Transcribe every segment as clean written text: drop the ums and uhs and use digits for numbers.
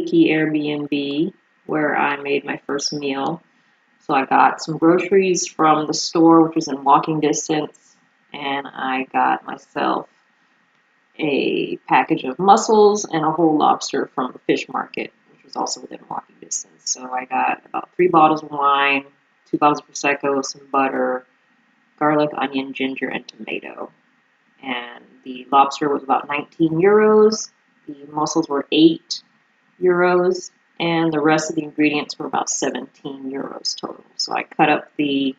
leaky Airbnb where I made my first meal. So I got some groceries from the store, which was in walking distance, and I got myself a package of mussels and a whole lobster from the fish market, which was also within walking distance. So I got about 3 bottles of wine, 2 bottles of Prosecco, some butter, garlic, onion, ginger, and tomato. And the lobster was about 19 euros. The mussels were 8 euros. And the rest of the ingredients were about 17 euros total. So I cut up the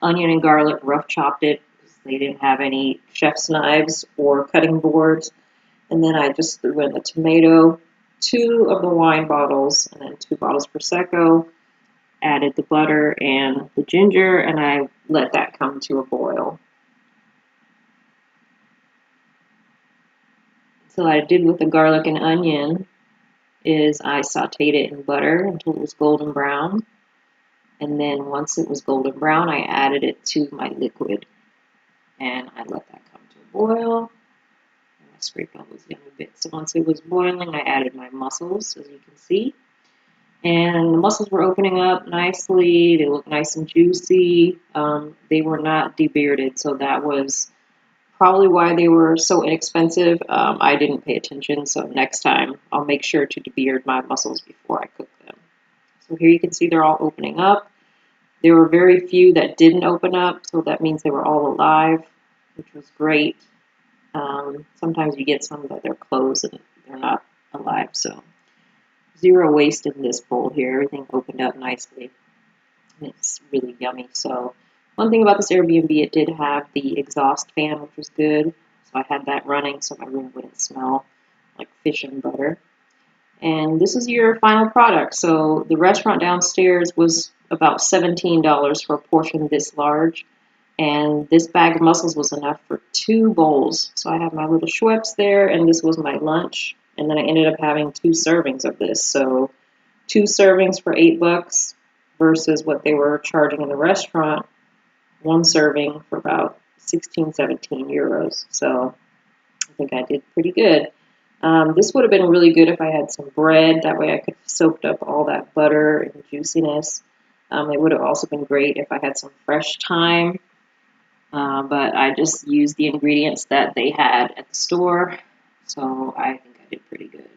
onion and garlic, rough chopped it because they didn't have any chef's knives or cutting boards. And then I just threw in the tomato, 2 of the wine bottles, and then 2 bottles of Prosecco, added the butter and the ginger, and I let that come to a boil. So what I did with the garlic and onion is I sauteed it in butter until it was golden brown. And then once it was golden brown, I added it to my liquid. And I let that come to a boil. I scraped all those yummy bits. So once it was boiling, I added my mussels, as you can see. And the mussels were opening up nicely. They looked nice and juicy. They were not debearded, so that was probably why they were so inexpensive. I didn't pay attention, so next time I'll make sure to debeard my mussels before I cook them. So here you can see they're all opening up. There were very few that didn't open up, so that means they were all alive, which was great. Sometimes you get some that they're closed and they're not alive, so zero waste in this bowl here. Everything opened up nicely, and it's really yummy. So one thing about this Airbnb, it did have the exhaust fan, which was good. So I had that running so my room wouldn't smell like fish and butter. And this is your final product. So the restaurant downstairs was about $17 for a portion this large. And this bag of mussels was enough for 2 bowls. So I have my little Schweppes there, and this was my lunch. And then I ended up having 2 servings of this. So 2 servings for $8 versus what they were charging in the restaurant, 1 serving for about 16, 17 euros. So I think I did pretty good. This would have been really good if I had some bread. That way I could have soaked up all that butter and juiciness. It would have also been great if I had some fresh thyme. But I just used the ingredients that they had at the store. So I think I did pretty good.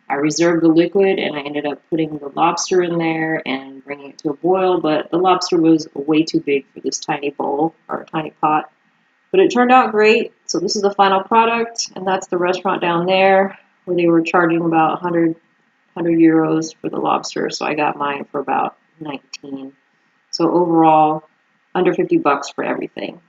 I reserved the liquid and I ended up putting the lobster in there and bringing it to a boil, but the lobster was way too big for this tiny bowl or tiny pot. But it turned out great. So this is the final product, and that's the restaurant down there where they were charging about 100 euros for the lobster. So I got mine for about 19. So overall, under $50 for everything.